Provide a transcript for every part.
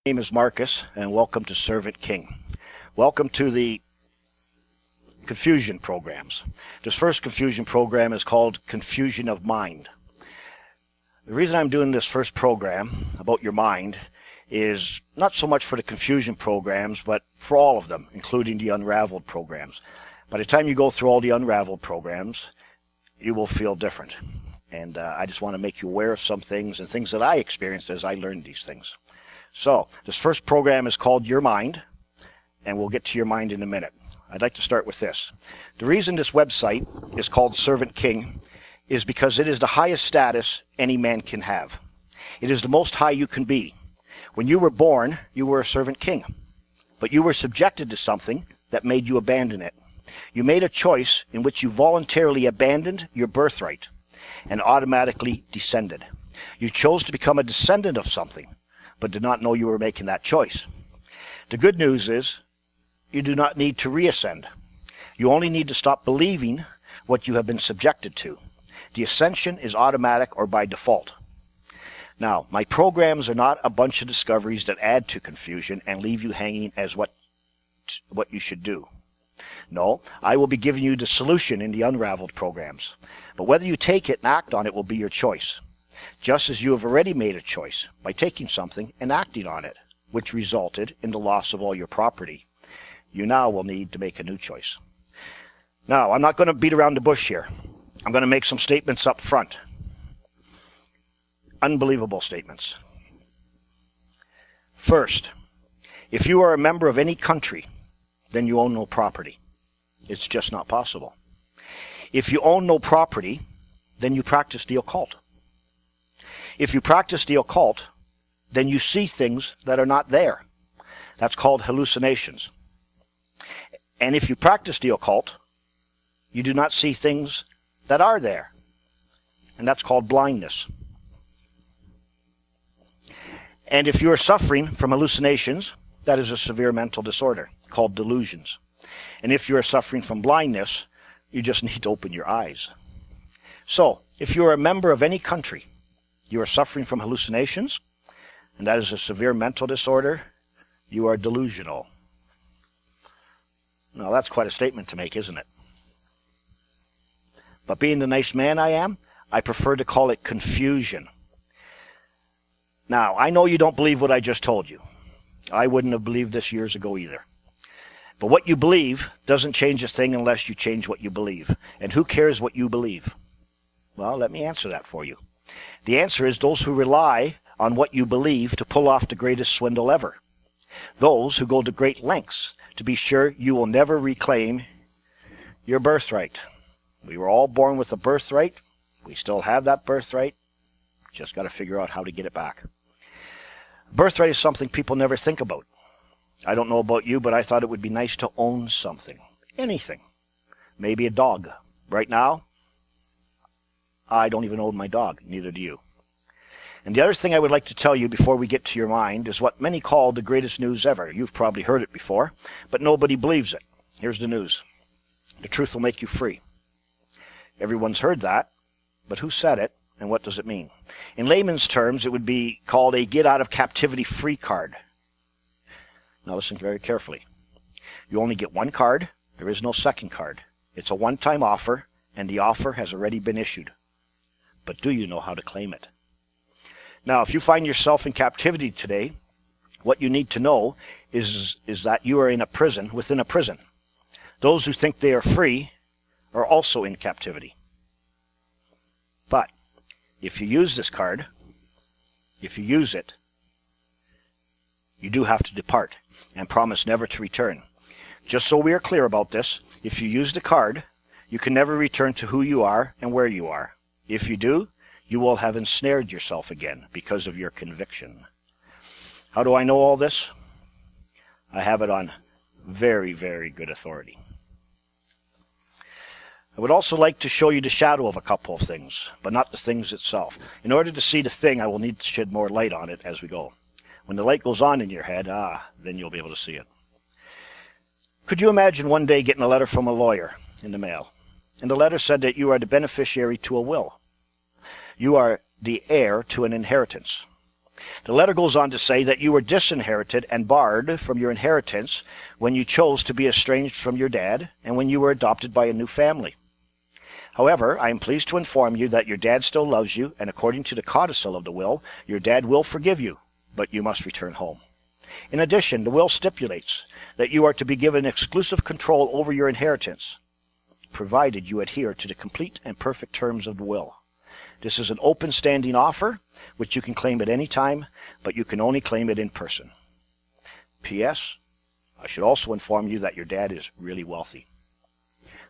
name is Marcus, and welcome to Servant King. Welcome to the confusion programs. This first confusion program is called Confusion of Mind. The reason I'm doing this first program about your mind is not so much for the confusion programs, but for all of them, including the unraveled programs. By the time you go through all the unraveled programs, you will feel different. And I just want to make you aware of some things and things that I experienced as I learned these things. So, this first program is called Your Mind, and we'll get to your mind in a minute. I'd like to start with this. The reason this website is called Servant King is because it is the highest status any man can have. It is the most high you can be. When you were born, you were a servant king, but you were subjected to something that made you abandon it. You made a choice in which you voluntarily abandoned your birthright and automatically descended. You chose to become a descendant of something, but did not know you were making that choice. The good news is, you do not need to reascend. You only need to stop believing what you have been subjected to. The ascension is automatic or by default. Now, my programs are not a bunch of discoveries that add to confusion and leave you hanging as what you should do. No, I will be giving you the solution in the unraveled programs. But whether you take it and act on it will be your choice. Just as you have already made a choice by taking something and acting on it, which resulted in the loss of all your property. You now will need to make a new choice. Now, I'm not going to beat around the bush here. I'm going to make some statements up front. Unbelievable statements. First, if you are a member of any country, then you own no property. It's just not possible. If you own no property, then you practice the occult. If you practice the occult, then you see things that are not there. That's called hallucinations. And if you practice the occult, you do not see things that are there. And that's called blindness. And if you are suffering from hallucinations, that is a severe mental disorder called delusions. And if you are suffering from blindness, you just need to open your eyes. So, if you are a member of any country, you are suffering from hallucinations, and that is a severe mental disorder, you are delusional. Now, that's quite a statement to make, isn't it? But being the nice man I am, I prefer to call it confusion. Now, I know you don't believe what I just told you. I wouldn't have believed this years ago either. But what you believe doesn't change a thing unless you change what you believe. And who cares what you believe? Well, let me answer that for you. The answer is those who rely on what you believe to pull off the greatest swindle ever. Those who go to great lengths to be sure you will never reclaim your birthright. We were all born with a birthright. We still have that birthright. Just got to figure out how to get it back. Birthright is something people never think about. I don't know about you, but I thought it would be nice to own something. Anything. Maybe a dog. Right now, I don't even own my dog. Neither do you. And the other thing I would like to tell you before we get to your mind is what many call the greatest news ever. You've probably heard it before, but nobody believes it. Here's the news. The truth will make you free. Everyone's heard that, but who said it and what does it mean? In layman's terms, it would be called a get out of captivity free card. Now listen very carefully. You only get one card. There is no second card. It's a one-time offer, and the offer has already been issued. But do you know how to claim it? Now, if you find yourself in captivity today, what you need to know is that you are in a prison within a prison. Those who think they are free are also in captivity. But if you use this card, if you use it, you do have to depart and promise never to return. Just so we are clear about this, if you use the card, you can never return to who you are and where you are. If you do, you will have ensnared yourself again because of your conviction. How do I know all this? I have it on very, very good authority. I would also like to show you the shadow of a couple of things, but not the things itself. In order to see the thing, I will need to shed more light on it as we go. When the light goes on in your head, then you'll be able to see it. Could you imagine one day getting a letter from a lawyer in the mail? And the letter said that you are the beneficiary to a will. You are the heir to an inheritance. The letter goes on to say that you were disinherited and barred from your inheritance when you chose to be estranged from your dad and when you were adopted by a new family. However, I am pleased to inform you that your dad still loves you, and according to the codicil of the will, your dad will forgive you, but you must return home. In addition, the will stipulates that you are to be given exclusive control over your inheritance, provided you adhere to the complete and perfect terms of the will. This is an open standing offer, which you can claim at any time, but you can only claim it in person. P.S. I should also inform you that your dad is really wealthy.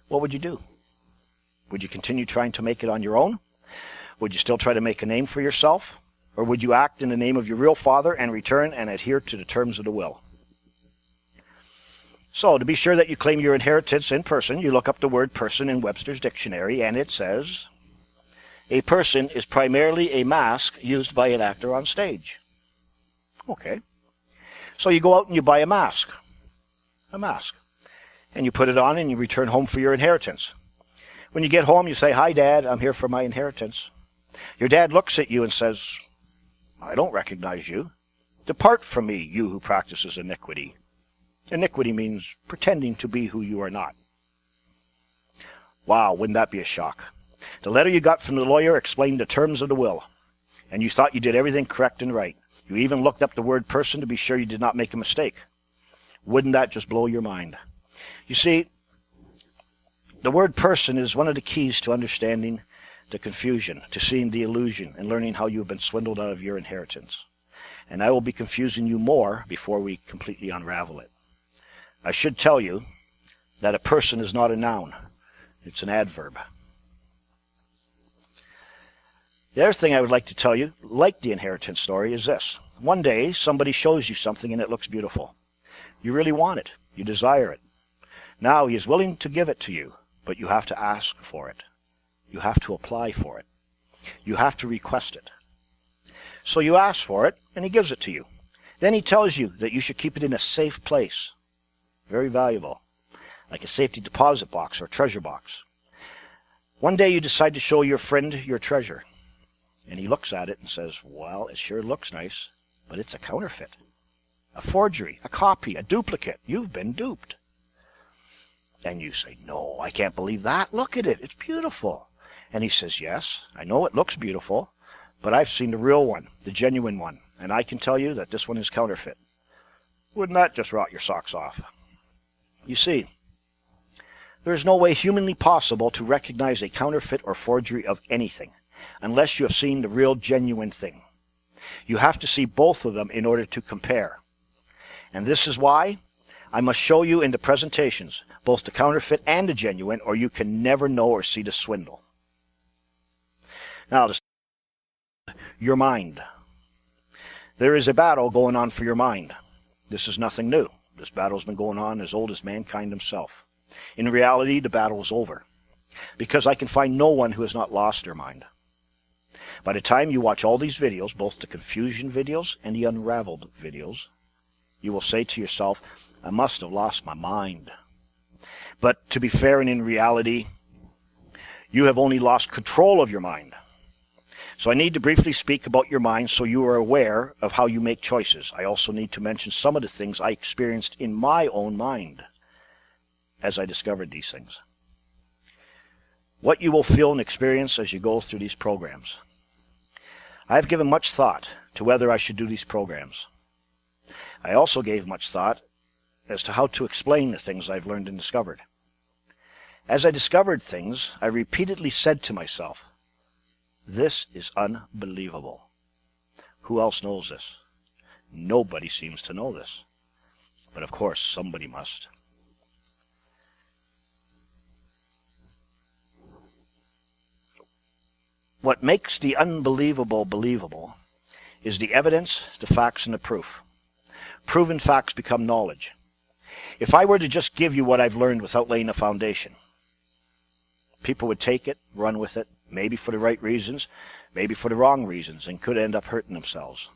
What would you do? Would you continue trying to make it on your own? Would you still try to make a name for yourself? Or would you act in the name of your real father and return and adhere to the terms of the will? So, to be sure that you claim your inheritance in person, you look up the word person in Webster's dictionary, and it says, a person is primarily a mask used by an actor on stage. Okay. So you go out and you buy a mask. And you put it on and you return home for your inheritance. When you get home, you say, hi, Dad, I'm here for my inheritance. Your dad looks at you and says, I don't recognize you. Depart from me, you who practices iniquity. Iniquity means pretending to be who you are not. Wow, wouldn't that be a shock? The letter you got from the lawyer explained the terms of the will, and you thought you did everything correct and right. You even looked up the word person to be sure you did not make a mistake. Wouldn't that just blow your mind? You see, the word person is one of the keys to understanding the confusion, to seeing the illusion, and learning how you have been swindled out of your inheritance. And I will be confusing you more before we completely unravel it. I should tell you that a person is not a noun. It's an adverb. The other thing I would like to tell you, like the inheritance story, is this. One day, somebody shows you something and it looks beautiful. You really want it. You desire it. Now he is willing to give it to you, but you have to ask for it. You have to apply for it. You have to request it. So you ask for it, and he gives it to you. Then he tells you that you should keep it in a safe place. Very valuable. Like a safety deposit box or treasure box. One day you decide to show your friend your treasure. And he looks at it and says, well, it sure looks nice, but it's a counterfeit. A forgery, a copy, a duplicate. You've been duped. And you say, no, I can't believe that. Look at it. It's beautiful. And he says, yes, I know it looks beautiful, but I've seen the real one, the genuine one, and I can tell you that this one is counterfeit. Wouldn't that just rot your socks off? You see, there is no way humanly possible to recognize a counterfeit or forgery of anything, unless you have seen the real genuine thing. You have to see both of them in order to compare. And this is why I must show you in the presentations both the counterfeit and the genuine, or you can never know or see the swindle. Now, your mind. There is a battle going on for your mind. This is nothing new. This battle has been going on as old as mankind himself. In reality, the battle is over, because I can find no one who has not lost their mind. By the time you watch all these videos, both the confusion videos and the unraveled videos, you will say to yourself, I must have lost my mind. But to be fair and in reality, you have only lost control of your mind. So I need to briefly speak about your mind so you are aware of how you make choices. I also need to mention some of the things I experienced in my own mind as I discovered these things. What you will feel and experience as you go through these programs. I have given much thought to whether I should do these programs. I also gave much thought as to how to explain the things I've learned and discovered. As I discovered things, I repeatedly said to myself, this is unbelievable. Who else knows this? Nobody seems to know this. But of course, somebody must. What makes the unbelievable believable is the evidence, the facts, and the proof. Proven facts become knowledge. If I were to just give you what I've learned without laying a foundation, people would take it, run with it, maybe for the right reasons, maybe for the wrong reasons, and could end up hurting themselves.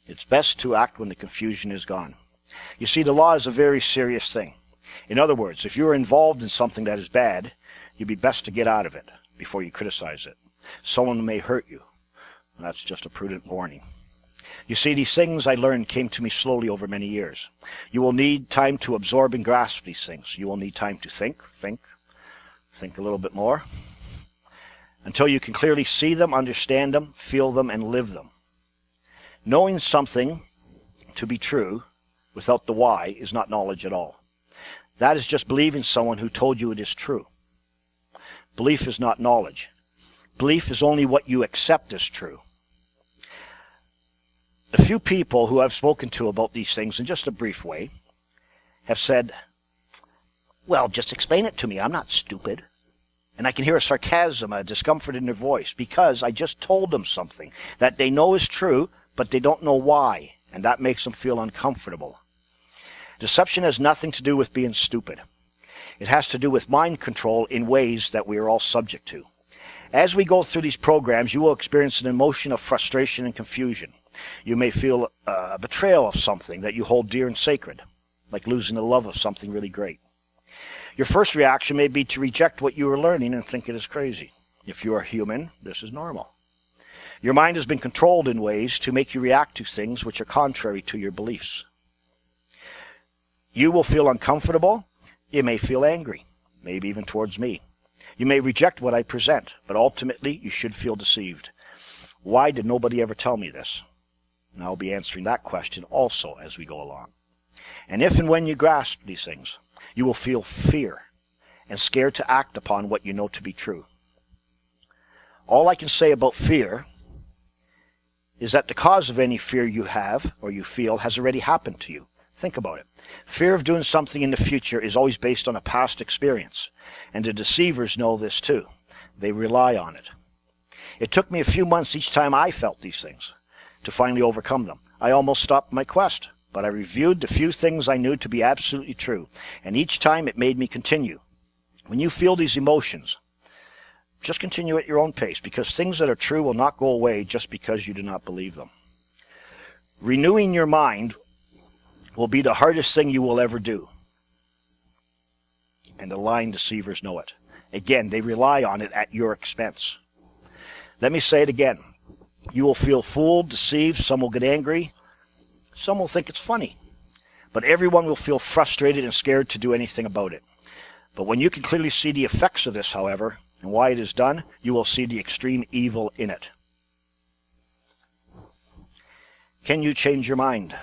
It's best to act when the confusion is gone. You see, the law is a very serious thing. In other words, if you are involved in something that is bad, you'd be best to get out of it before you criticize it. Someone may hurt you. That's just a prudent warning. You see, these things I learned came to me slowly over many years. You will need time to absorb and grasp these things. You will need time to think a little bit more, until you can clearly see them, understand them, feel them, and live them. Knowing something to be true without the why is not knowledge at all. That is just believing someone who told you it is true. Belief is not knowledge. Belief is only what you accept as true. The few people who I've spoken to about these things in just a brief way have said, well, just explain it to me. I'm not stupid. And I can hear a sarcasm, a discomfort in their voice, because I just told them something that they know is true, but they don't know why, and that makes them feel uncomfortable. Deception has nothing to do with being stupid. It has to do with mind control in ways that we are all subject to. As we go through these programs, you will experience an emotion of frustration and confusion. You may feel a betrayal of something that you hold dear and sacred, like losing the love of something really great. Your first reaction may be to reject what you are learning and think it is crazy. If you are human, this is normal. Your mind has been controlled in ways to make you react to things which are contrary to your beliefs. You will feel uncomfortable. You may feel angry, maybe even towards me. You may reject what I present, but ultimately you should feel deceived. Why did nobody ever tell me this? And I'll be answering that question also as we go along. And if and when you grasp these things, you will feel fear and scared to act upon what you know to be true. All I can say about fear is that the cause of any fear you have or you feel has already happened to you. Think about it. Fear of doing something in the future is always based on a past experience, and the deceivers know this too. They rely on it. It took me a few months each time I felt these things to finally overcome them. I almost stopped my quest, but I reviewed the few things I knew to be absolutely true, and each time it made me continue. When you feel these emotions, just continue at your own pace, because things that are true will not go away just because you do not believe them. Renewing your mind will be the hardest thing you will ever do, and the lying deceivers know it. Again, they rely on it at your expense. Let me say it again. You will feel fooled, deceived, some will get angry, some will think it's funny, but everyone will feel frustrated and scared to do anything about it. But when you can clearly see the effects of this, however, and why it is done, you will see the extreme evil in it. Can you change your mind?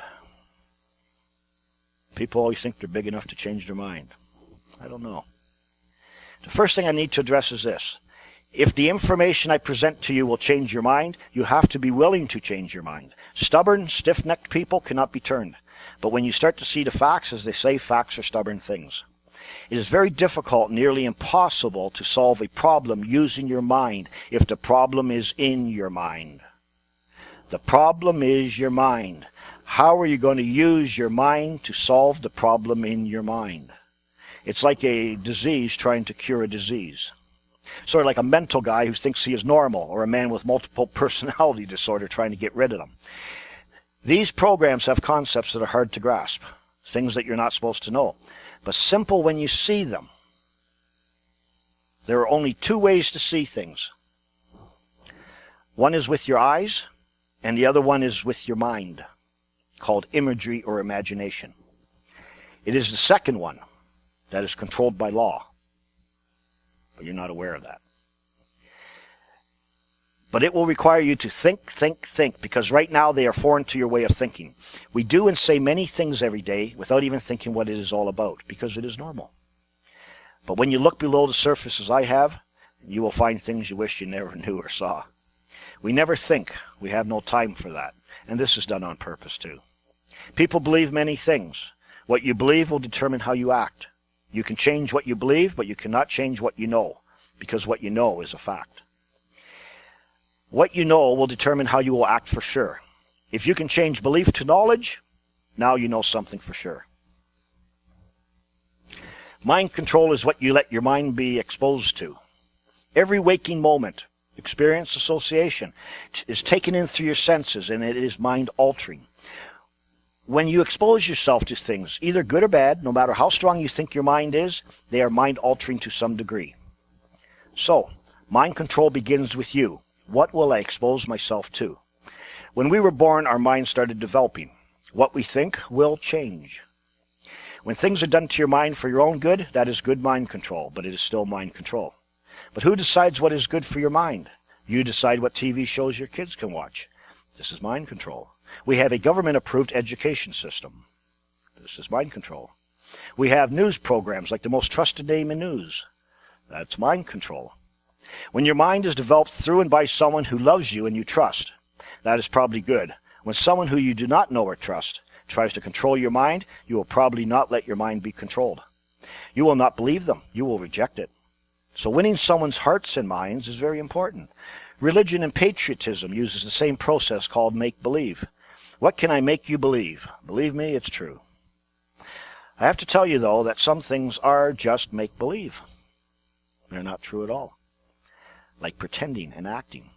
People always think they're big enough to change their mind. I don't know. The first thing I need to address is this. If the information I present to you will change your mind, you have to be willing to change your mind. Stubborn, stiff-necked people cannot be turned. But when you start to see the facts, as they say, facts are stubborn things. It is very difficult, nearly impossible, to solve a problem using your mind if the problem is in your mind. The problem is your mind. How are you going to use your mind to solve the problem in your mind? It's like a disease trying to cure a disease. Sort of like a mental guy who thinks he is normal, or a man with multiple personality disorder trying to get rid of them. These programs have concepts that are hard to grasp, things that you're not supposed to know, but simple when you see them. There are only two ways to see things. One is with your eyes, and the other one is with your mind, called imagery or imagination. It is the second one that is controlled by law, but you're not aware of that. But it will require you to think, because right now they are foreign to your way of thinking. We do and say many things every day without even thinking what it is all about, because it is normal. But when you look below the surface as I have, you will find things you wish you never knew or saw. We never think. We have no time for that. And this is done on purpose too. People believe many things. What you believe will determine how you act. You can change what you believe, but you cannot change what you know, because what you know is a fact. What you know will determine how you will act for sure. If you can change belief to knowledge, now you know something for sure. Mind control is what you let your mind be exposed to. Every waking moment, experience, association, is taken in through your senses, and it is mind-altering. When you expose yourself to things, either good or bad, no matter how strong you think your mind is, they are mind-altering to some degree. So, mind control begins with you. What will I expose myself to? When we were born, our mind started developing. What we think will change. When things are done to your mind for your own good, that is good mind control, but it is still mind control. But who decides what is good for your mind? You decide what TV shows your kids can watch. This is mind control. We have a government-approved education system. This is mind control. We have news programs like the most trusted name in news. That's mind control. When your mind is developed through and by someone who loves you and you trust, that is probably good. When someone who you do not know or trust tries to control your mind, you will probably not let your mind be controlled. You will not believe them. You will reject it. So winning someone's hearts and minds is very important. Religion and patriotism uses the same process called make-believe. What can I make you believe? Believe me, it's true. I have to tell you, though, that some things are just make-believe. They're not true at all. Like pretending and acting.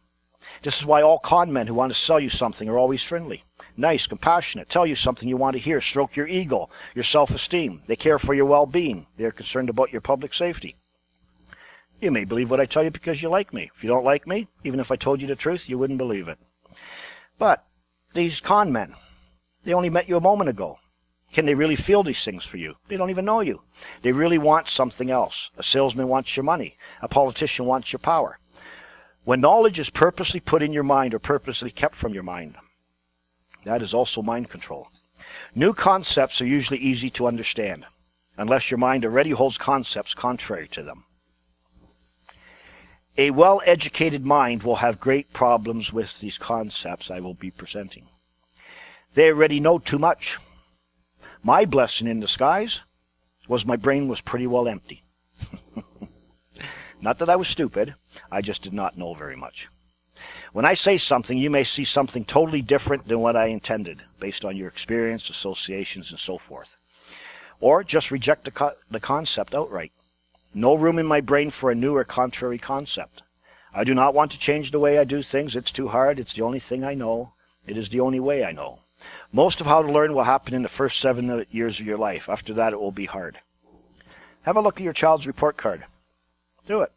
This is why all con men who want to sell you something are always friendly, nice, compassionate, tell you something you want to hear, stroke your ego, your self-esteem. They care for your well-being. They are concerned about your public safety. You may believe what I tell you because you like me. If you don't like me, even if I told you the truth, you wouldn't believe it. But these con men, they only met you a moment ago. Can they really feel these things for you? They don't even know you. They really want something else. A salesman wants your money. A politician wants your power. When knowledge is purposely put in your mind or purposely kept from your mind, that is also mind control. New concepts are usually easy to understand, unless your mind already holds concepts contrary to them. A well-educated mind will have great problems with these concepts I will be presenting. They already know too much. My blessing in disguise was my brain was pretty well empty. Not that I was stupid, I just did not know very much. When I say something, you may see something totally different than what I intended, based on your experience, associations, and so forth. Or just reject the concept outright. No room in my brain for a new or contrary concept. I do not want to change the way I do things. It's too hard. It's the only thing I know. It is the only way I know. Most of how to learn will happen in the first 7 years of your life. After that, it will be hard. Have a look at your child's report card. Do it.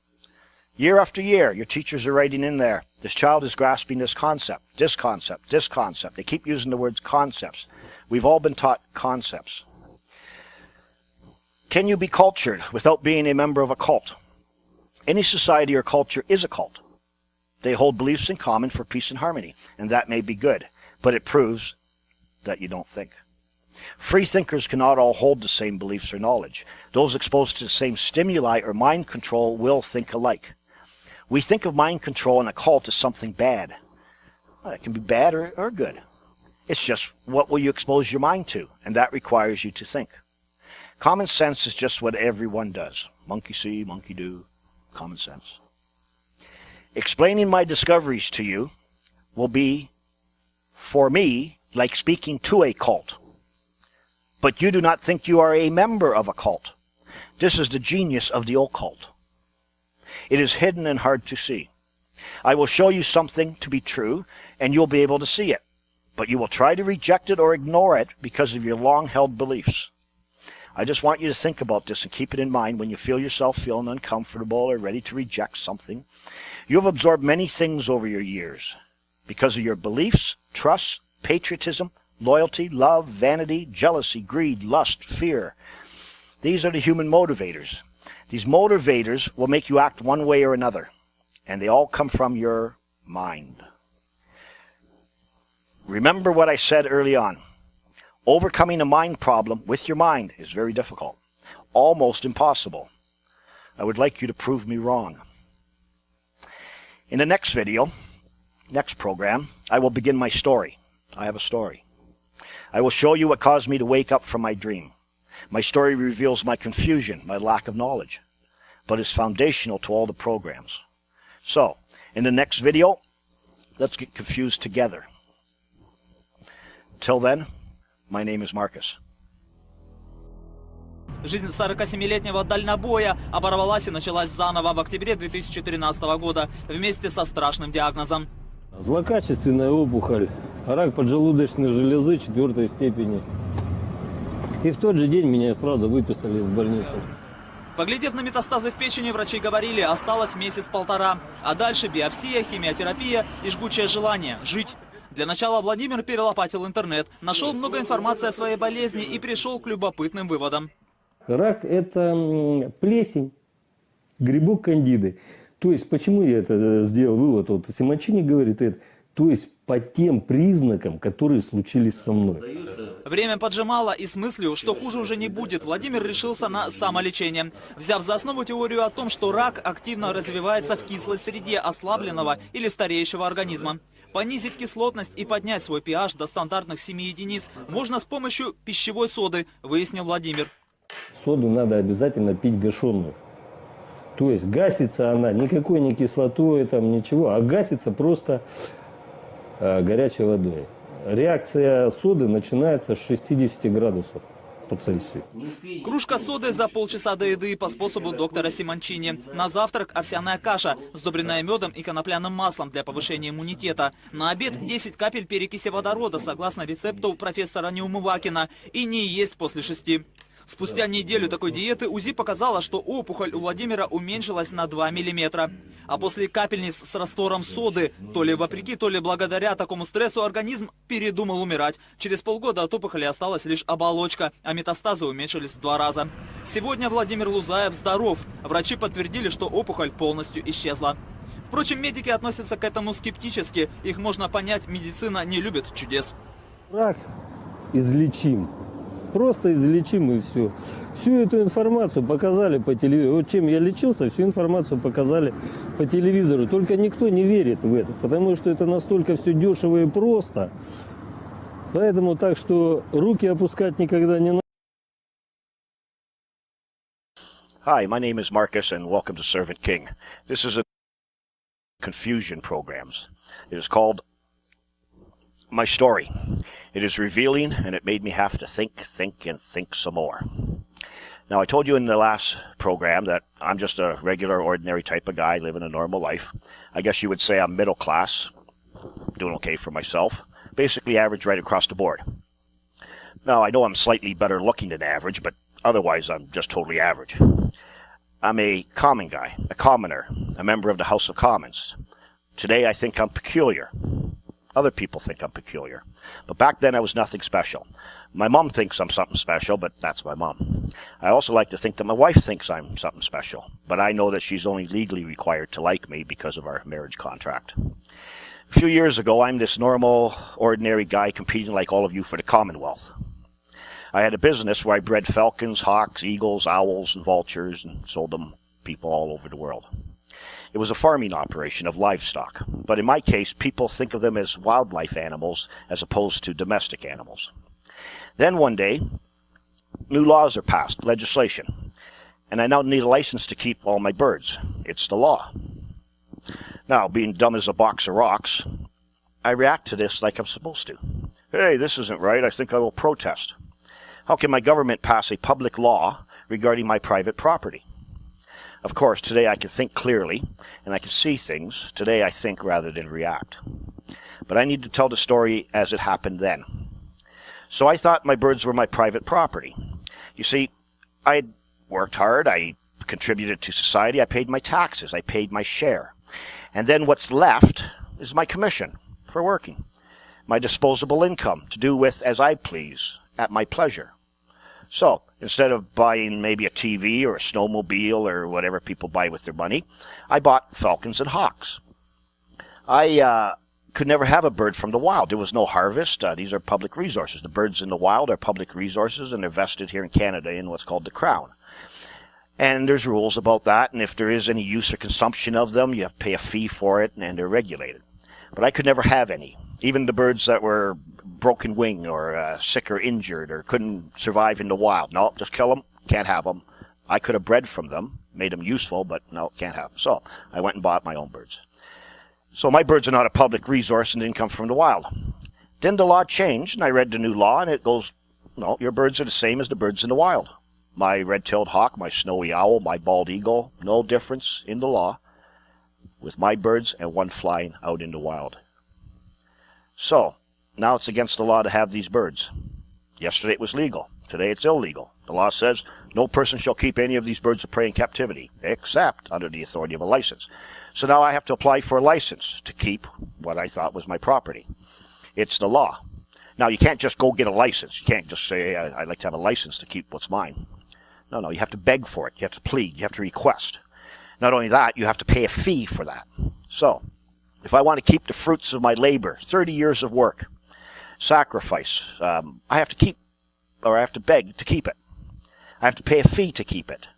Year after year, your teachers are writing in there, this child is grasping this concept, this concept, this concept. They keep using the words concepts. We've all been taught concepts. Can you be cultured without being a member of a cult? Any society or culture is a cult. They hold beliefs in common for peace and harmony, and that may be good, but it proves that you don't think. Free thinkers cannot all hold the same beliefs or knowledge. Those exposed to the same stimuli or mind control will think alike. We think of mind control in a cult as something bad. Well, it can be bad or good. It's just what will you expose your mind to, and that requires you to think. Common sense is just what everyone does. Monkey see, monkey do. Common sense. Explaining my discoveries to you will be, for me, like speaking to a cult. But you do not think you are a member of a cult. This is the genius of the occult. It is hidden and hard to see. I will show you something to be true, and you'll be able to see it. But you will try to reject it or ignore it because of your long-held beliefs. I just want you to think about this and keep it in mind when you feel yourself feeling uncomfortable or ready to reject something. You have absorbed many things over your years because of your beliefs, trust, patriotism, loyalty, love, vanity, jealousy, greed, lust, fear. These are the human motivators. These motivators will make you act one way or another, and they all come from your mind. Remember what I said early on. Overcoming a mind problem with your mind is very difficult, almost impossible. I would like you to prove me wrong. In the next video, next program, I will begin my story. I have a story. I will show you what caused me to wake up from my dream. My story reveals my confusion, my lack of knowledge, but is foundational to all the programs. So, in the next video, let's get confused together. Till then, my name is Marcus. Жизнь 47-летнего дальнобоя оборвалась и началась заново в октябре 2013 года вместе со страшным диагнозом. Злокачественная опухоль, рак поджелудочной железы 4 степени. И в тот же день меня сразу выписали из больницы. Поглядев на метастазы в печени, врачи говорили, осталось месяц-полтора. А дальше биопсия, химиотерапия и жгучее желание жить. Для начала Владимир перелопатил интернет, нашел много информации о своей болезни и пришел к любопытным выводам. Рак – это плесень, грибок кандиды. То есть, почему я это сделал вывод? Вот Симончини говорит это. То есть, по тем признакам, которые случились со мной. Время поджимало, и с мыслью, что хуже уже не будет, Владимир решился на самолечение. Взяв за основу теорию о том, что рак активно развивается в кислой среде ослабленного или стареющего организма. Понизить кислотность и поднять свой pH до стандартных 7 единиц можно с помощью пищевой соды, выяснил Владимир. Соду надо обязательно пить гашеную. То есть гасится она никакой не кислотой, там ничего, а гасится просто горячей водой. Реакция соды начинается с 60 градусов по Цельсию. Кружка соды за полчаса до еды по способу доктора Симончини. На завтрак овсяная каша, сдобренная медом и конопляным маслом для повышения иммунитета. На обед 10 капель перекиси водорода, согласно рецепту профессора Неумывакина. И не есть после 6. Спустя неделю такой диеты УЗИ показала, что опухоль у Владимира уменьшилась на 2 мм. А после капельниц с раствором соды, то ли вопреки, то ли благодаря такому стрессу, организм передумал умирать. Через полгода от опухоли осталась лишь оболочка, а метастазы уменьшились в 2 раза. Сегодня Владимир Лузаев здоров. Врачи подтвердили, что опухоль полностью исчезла. Впрочем, медики относятся к этому скептически. Их можно понять, медицина не любит чудес. Рак излечим. Просто излечим и все. Всю эту информацию показали по телевизору. Вот чем я лечился, всю информацию показали по телевизору. Только никто не верит в это, потому что это настолько все дешево и просто. Поэтому так что руки опускать никогда не надо. Hi, my name is Marcus, and welcome to Servant King. This is a confusion programs. It is called My Story. It is revealing, and it made me have to think, and think some more. Now, I told you in the last program that I'm just a regular, ordinary type of guy living a normal life. I guess you would say I'm middle class, doing okay for myself. Basically average right across the board. Now, I know I'm slightly better looking than average, but otherwise I'm just totally average. I'm a common guy, a commoner, a member of the House of Commons. Today I think I'm peculiar. Other people think I'm peculiar. But back then I was nothing special. My mom thinks I'm something special, but that's my mom. I also like to think that my wife thinks I'm something special, but I know that she's only legally required to like me because of our marriage contract. A few years ago, I'm this normal, ordinary guy competing like all of you for the Commonwealth. I had a business where I bred falcons, hawks, eagles, owls, and vultures, and sold them people all over the world. It was a farming operation of livestock, but in my case, people think of them as wildlife animals as opposed to domestic animals. Then one day, new laws are passed, legislation, and I now need a license to keep all my birds. It's the law. Now, being dumb as a box of rocks, I react to this like I'm supposed to. Hey, this isn't right. I think I will protest. How can my government pass a public law regarding my private property? Of course, today I can think clearly, and I can see things. Today I think rather than react. But I need to tell the story as it happened then. So I thought my birds were my private property. You see, I had worked hard, I contributed to society, I paid my taxes, I paid my share. And then what's left is my commission for working. My disposable income to do with as I please, at my pleasure. So, instead of buying maybe a TV or a snowmobile or whatever people buy with their money, I bought falcons and hawks. I could never have a bird from the wild. There was no harvest. These are public resources. The birds in the wild are public resources, and they're vested here in Canada in what's called the Crown. And there's rules about that, and if there is any use or consumption of them, you have to pay a fee for it, and they're regulated. But I could never have any. Even the birds that were broken wing or sick or injured or couldn't survive in the wild. No, just kill them. Can't have them. I could have bred from them, made them useful, but no, can't have them. So I went and bought my own birds. So my birds are not a public resource and didn't come from the wild. Then the law changed, and I read the new law, and it goes, no, your birds are the same as the birds in the wild. My red-tailed hawk, my snowy owl, my bald eagle, no difference in the law with my birds and one flying out in the wild. So, now it's against the law to have these birds. Yesterday it was legal. Today it's illegal. The law says no person shall keep any of these birds of prey in captivity, except under the authority of a license. So now I have to apply for a license to keep what I thought was my property. It's the law. Now, you can't just go get a license. You can't just say, I'd like to have a license to keep what's mine. No, you have to beg for it. You have to plead. You have to request. Not only that, you have to pay a fee for that. So, if I want to keep the fruits of my labor, 30 years of work, sacrifice, I have to keep, or I have to beg to keep it. I have to pay a fee to keep it.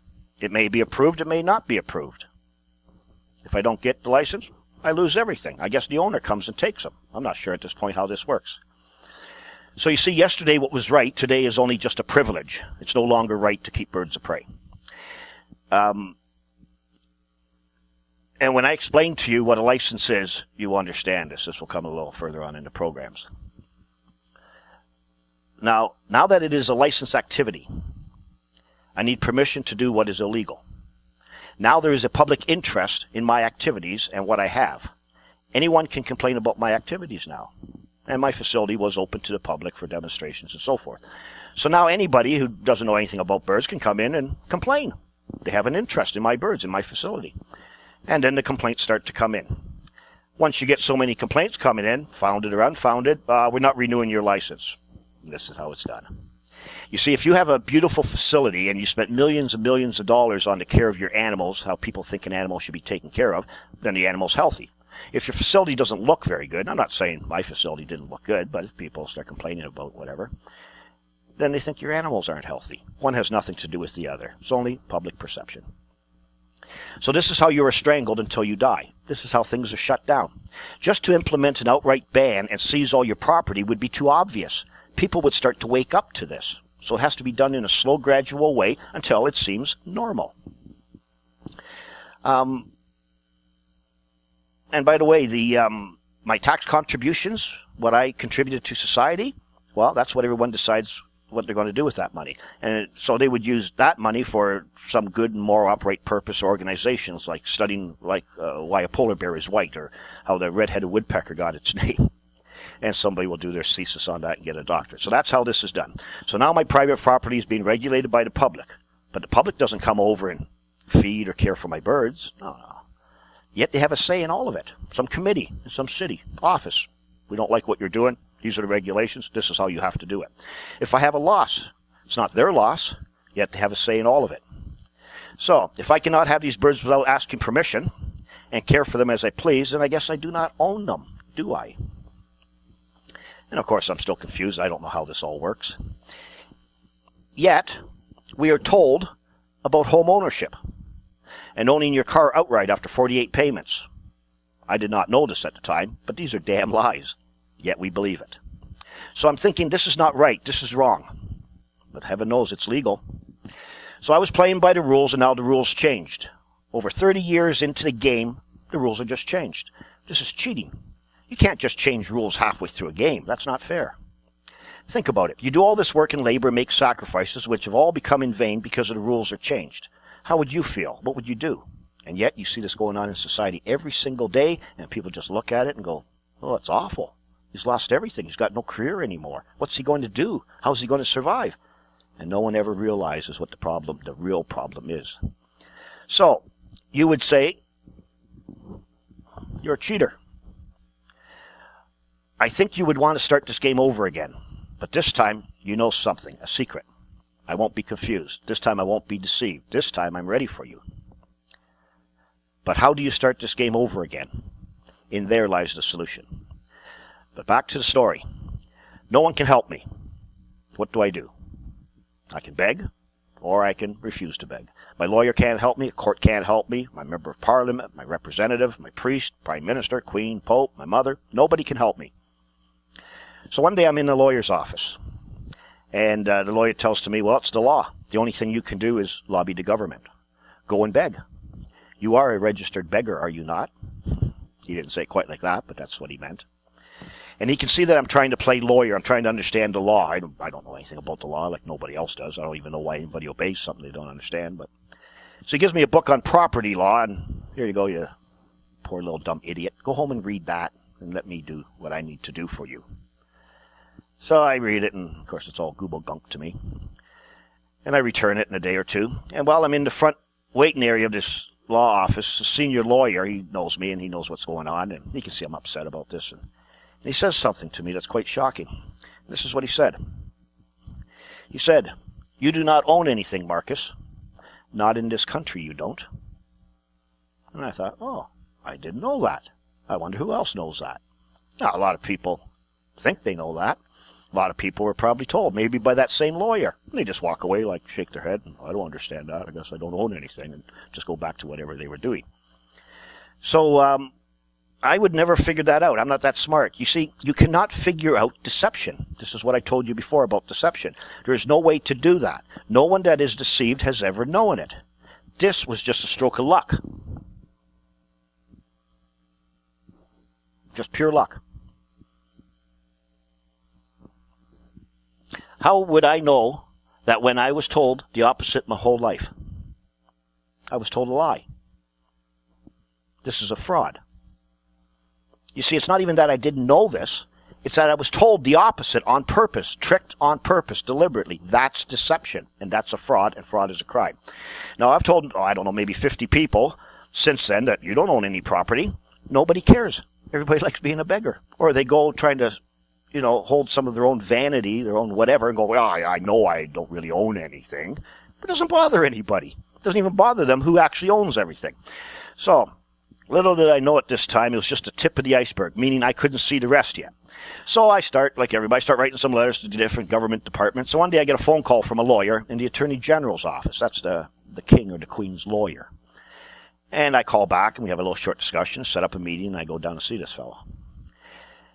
It may be approved, it may not be approved. If I don't get the license, I lose everything. I guess the owner comes and takes them. I'm not sure at this point how this works. So you see, yesterday what was right, today is only just a privilege. It's no longer right to keep birds of prey. And when I explain to you what a license is, you will understand this. This will come a little further on in the programs. Now that it is a licensed activity, I need permission to do what is illegal. Now there is a public interest in my activities and what I have. Anyone can complain about my activities now. And my facility was open to the public for demonstrations and so forth. So now anybody who doesn't know anything about birds can come in and complain. They have an interest in my birds, in my facility. And then the complaints start to come in. Once you get so many complaints coming in, founded or unfounded, we're not renewing your license. And this is how it's done. You see, if you have a beautiful facility and you spent millions and millions of dollars on the care of your animals, how people think an animal should be taken care of, then the animal's healthy. If your facility doesn't look very good, and I'm not saying my facility didn't look good, but if people start complaining about whatever, then they think your animals aren't healthy. One has nothing to do with the other. It's only public perception. So this is how you are strangled until you die. This is how things are shut down. Just to implement an outright ban and seize all your property would be too obvious. People would start to wake up to this. So it has to be done in a slow, gradual way until it seems normal. And by the way, my tax contributions, what I contributed to society, well, that's what everyone decides what they're going to do with that money. And so they would use that money for some good and moral upright purpose or organizations, like studying why a polar bear is white or how the red-headed woodpecker got its name. And somebody will do their thesis on that and get a doctorate. So that's how this is done. So now my private property is being regulated by the public. But the public doesn't come over and feed or care for my birds. No. Yet they have a say in all of it. Some committee, some city, office. We don't like what you're doing. These are the regulations. This is how you have to do it. If I have a loss, it's not their loss, yet they have a say in all of it. So, if I cannot have these birds without asking permission and care for them as I please, then I guess I do not own them, do I? And of course, I'm still confused. I don't know how this all works. Yet, we are told about home ownership and owning your car outright after 48 payments. I did not know this at the time, but these are damn lies. Yet we believe it. So I'm thinking, this is not right, this is wrong. But heaven knows it's legal. So I was playing by the rules, and now the rules changed. Over 30 years into the game, the rules are just changed. This is cheating. You can't just change rules halfway through a game. That's not fair. Think about it. You do all this work and labor, make sacrifices, which have all become in vain because the rules are changed. How would you feel? What would you do? And yet you see this going on in society every single day, and people just look at it and go, oh, it's awful. He's lost everything. He's got no career anymore. What's he going to do? How's he going to survive? And no one ever realizes what the real problem is. So, you would say, you're a cheater. I think you would want to start this game over again. But this time, you know something, a secret. I won't be confused. This time I won't be deceived. This time I'm ready for you. But how do you start this game over again? In there lies the solution. But back to the story. No one can help me. What do? I can beg, or I can refuse to beg. My lawyer can't help me, a court can't help me, my member of parliament, my representative, my priest, prime minister, queen, pope, my mother, nobody can help me. So one day I'm in the lawyer's office, and the lawyer tells to me, well, it's the law. The only thing you can do is lobby the government. Go and beg. You are a registered beggar, are you not? He didn't say it quite like that, but that's what he meant. And he can see that I'm trying to play lawyer. I'm trying to understand the law. I don't know anything about the law like nobody else does. I don't even know why anybody obeys something they don't understand. But so he gives me a book on property law, and here you go, you poor little dumb idiot. Go home and read that, and let me do what I need to do for you. So I read it, and of course it's all gooble gunk to me. And I return it in a day or two. And while I'm in the front waiting area of this law office, the senior lawyer, he knows me and he knows what's going on, and he can see I'm upset about this. And he says something to me that's quite shocking. This is what he said. He said, "You do not own anything, Marcus. Not in this country you don't." And I thought, oh, I didn't know that. I wonder who else knows that. Now, a lot of people think they know that. A lot of people were probably told, maybe by that same lawyer. And they just walk away, like shake their head, and I don't understand that. I guess I don't own anything, and just go back to whatever they were doing. So I would never figure that out. I'm not that smart. You see, you cannot figure out deception. This is what I told you before about deception. There is no way to do that. No one that is deceived has ever known it. This was just a stroke of luck. Just pure luck. How would I know that when I was told the opposite my whole life? I was told a lie. This is a fraud. You see, it's not even that I didn't know this. It's that I was told the opposite on purpose, tricked on purpose, deliberately. That's deception, and that's a fraud, and fraud is a crime. Now, I've told, I don't know, maybe 50 people since then that you don't own any property. Nobody cares. Everybody likes being a beggar. Or they go trying to, hold some of their own vanity, their own whatever, and go, well, I know I don't really own anything. But it doesn't bother anybody. It doesn't even bother them who actually owns everything. So, little did I know at this time, it was just the tip of the iceberg, meaning I couldn't see the rest yet. So I start, like everybody, start writing some letters to the different government departments. So one day I get a phone call from a lawyer in the Attorney General's office. That's the king or the queen's lawyer. And I call back, and we have a little short discussion, set up a meeting, and I go down to see this fellow.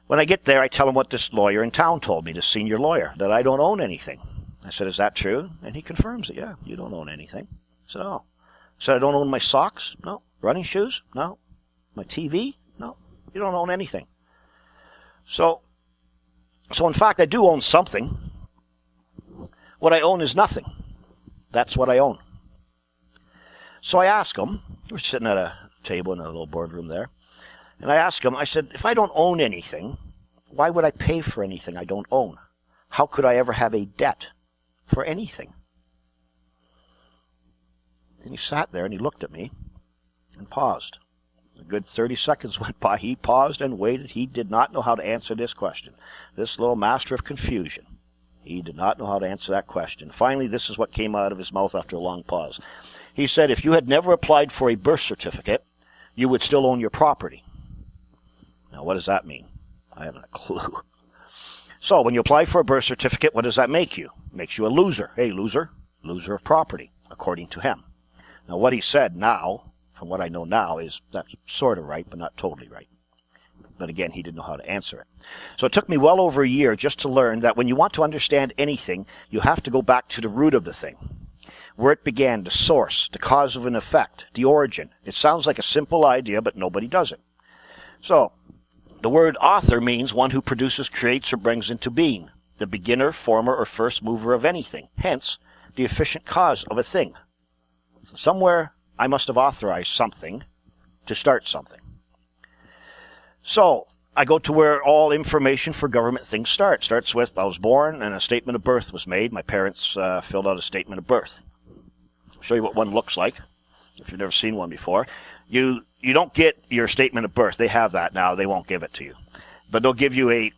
When I get there, I tell him what this lawyer in town told me, this senior lawyer, that I don't own anything. I said, is that true? And he confirms it. Yeah, you don't own anything. I said, oh. I said, I don't own my socks? No. Running shoes? No. My TV? No. You don't own anything. So in fact, I do own something. What I own is nothing. That's what I own. So I ask him, we're sitting at a table in a little boardroom there, and I ask him, I said, if I don't own anything, why would I pay for anything I don't own? How could I ever have a debt for anything? And he sat there and he looked at me and paused. A good 30 seconds went by. He paused and waited. He did not know how to answer this question. This little master of confusion. He did not know how to answer that question. Finally, this is what came out of his mouth after a long pause. He said, if you had never applied for a birth certificate, you would still own your property. Now, what does that mean? I haven't a clue. So, when you apply for a birth certificate, what does that make you? It makes you a loser. Hey, loser. Loser of property, according to him. Now, what he said now, from what I know now, is that's sort of right, but not totally right. But again, he didn't know how to answer it. So it took me well over a year just to learn that when you want to understand anything, you have to go back to the root of the thing. Where it began, the source, the cause of an effect, the origin. It sounds like a simple idea, but nobody does it. So, the word author means one who produces, creates, or brings into being. The beginner, former, or first mover of anything. Hence, the efficient cause of a thing. Somewhere I must have authorized something to start something. So, I go to where all information for government things start. Starts with, I was born and a statement of birth was made. My parents filled out a statement of birth. I'll show you what one looks like, if you've never seen one before. You don't get your statement of birth. They have that now. They won't give it to you. But they'll give you a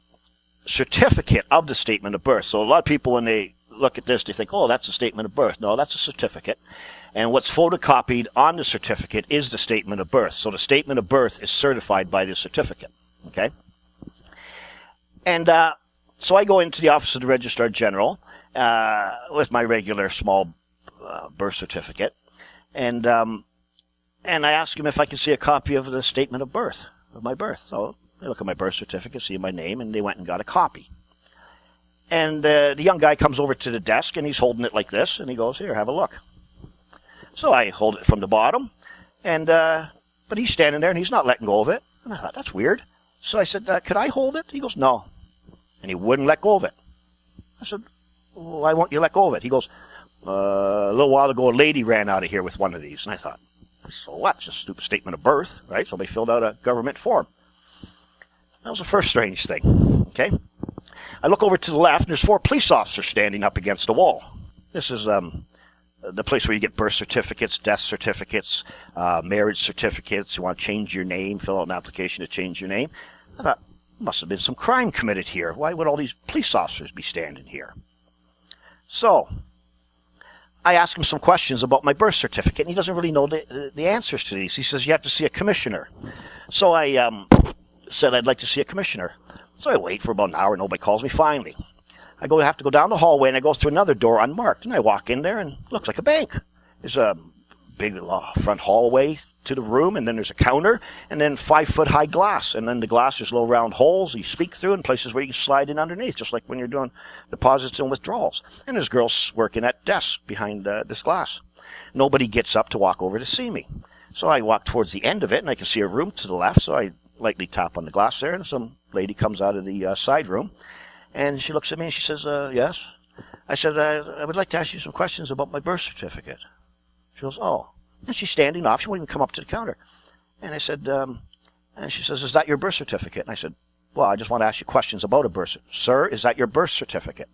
certificate of the statement of birth. So a lot of people, when they look at this, they think, oh, that's a statement of birth. No, that's a certificate. And what's photocopied on the certificate is the statement of birth. So the statement of birth is certified by the certificate. Okay? And so I go into the office of the Registrar General with my regular small birth certificate. And I ask him if I can see a copy of the statement of birth, of my birth. So they look at my birth certificate, see my name, and they went and got a copy. And the young guy comes over to the desk, and he's holding it like this, and he goes, here, have a look. So I hold it from the bottom, and but he's standing there, and he's not letting go of it. And I thought, that's weird. So I said, could I hold it? He goes, no. And he wouldn't let go of it. I said, why won't you let go of it? He goes, a little while ago, a lady ran out of here with one of these. And I thought, so what? It's just a stupid statement of birth, right? Somebody filled out a government form. That was the first strange thing, okay? I look over to the left, and there's 4 police officers standing up against a wall. This is the place where you get birth certificates, death certificates, marriage certificates. You want to change your name, fill out an application to change your name. I thought, must have been some crime committed here. Why would all these police officers be standing here? So I ask him some questions about my birth certificate, and he doesn't really know the answers to these. He says, you have to see a commissioner. So I said I'd like to see a commissioner. So I wait for about an hour. Nobody calls me. Finally, I have to go down the hallway, and I go through another door unmarked. And I walk in there, and it looks like a bank. There's a big front hallway to the room, and then there's a counter, and then 5-foot-high glass. And then the glass, there's little round holes you speak through, and places where you can slide in underneath, just like when you're doing deposits and withdrawals. And there's girls working at desks behind this glass. Nobody gets up to walk over to see me. So I walk towards the end of it, and I can see a room to the left, so I lightly tap on the glass there, and some lady comes out of the side room, and she looks at me, and she says, yes? I said, I would like to ask you some questions about my birth certificate. She goes, oh. And she's standing off. She won't even come up to the counter. And I said, and she says, is that your birth certificate? And I said, well, I just want to ask you questions about a birth certificate. Sir, is that your birth certificate?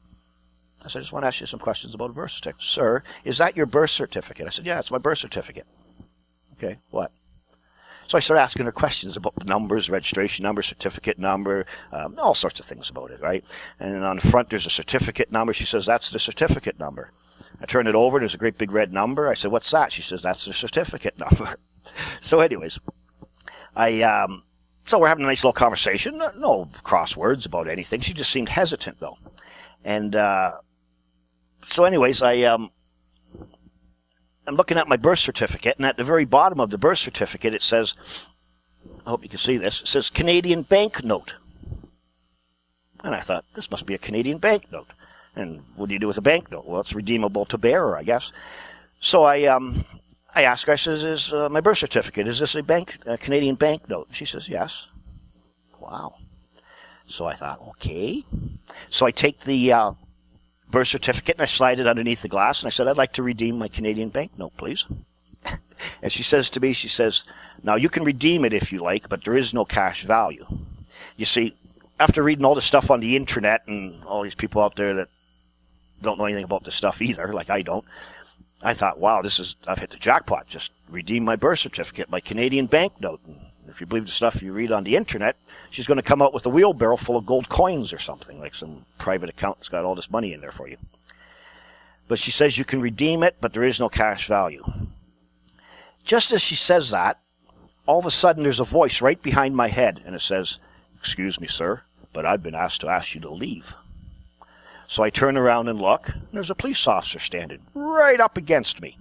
I said, I just want to ask you some questions about a birth certificate. Sir, is that your birth certificate? I said, yeah, it's my birth certificate. Okay, what? So I started asking her questions about the numbers, registration number, certificate number, all sorts of things about it, right? And then on the front, there's a certificate number. She says, that's the certificate number. I turn it over. There's a great big red number. I said, what's that? She says, that's the certificate number. So anyways, so we're having a nice little conversation. No crosswords about anything. She just seemed hesitant, though. And so anyways, I'm looking at my birth certificate, and at the very bottom of the birth certificate, it says, I hope you can see this, it says Canadian banknote. And I thought, this must be a Canadian banknote. And what do you do with a banknote? Well, it's redeemable to bearer, I guess. So I asked her, I says, is my birth certificate, is this a Canadian banknote? She says, yes. Wow. So I thought, okay. So I take the birth certificate and I slide it underneath the glass, and I said, I'd like to redeem my Canadian banknote, please. And she says to me, she says, now you can redeem it if you like, but there is no cash value. You see, after reading all the stuff on the internet and all these people out there that don't know anything about this stuff either, like I don't, I thought, wow, I've hit the jackpot. Just redeem my birth certificate, my Canadian banknote. And if you believe the stuff you read on the internet, she's going to come out with a wheelbarrow full of gold coins or something, like some private account that's got all this money in there for you. But she says you can redeem it, but there is no cash value. Just as she says that, all of a sudden there's a voice right behind my head, and it says, excuse me, sir, but I've been asked to ask you to leave. So I turn around and look, and there's a police officer standing right up against me.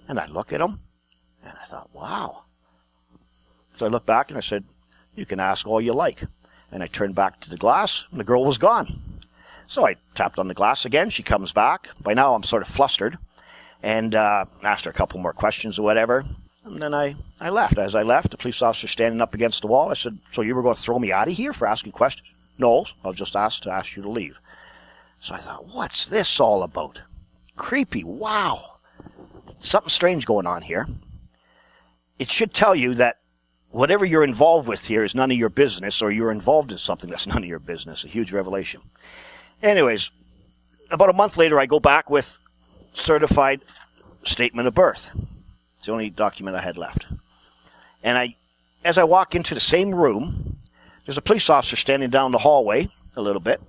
And I look at him, and I thought, wow. So I looked back and I said, you can ask all you like. And I turned back to the glass, and the girl was gone. So I tapped on the glass again. She comes back. By now I'm sort of flustered, and asked her a couple more questions or whatever. And then I left. As I left, the police officer standing up against the wall, I said, so you were going to throw me out of here for asking questions? No, I was just asked to ask you to leave. So I thought, what's this all about? Creepy, wow. Something strange going on here. It should tell you that whatever you're involved with here is none of your business, or you're involved in something that's none of your business. A huge revelation. Anyways, about a month later, I go back with certified statement of birth. It's the only document I had left. And as I walk into the same room, there's a police officer standing down the hallway a little bit.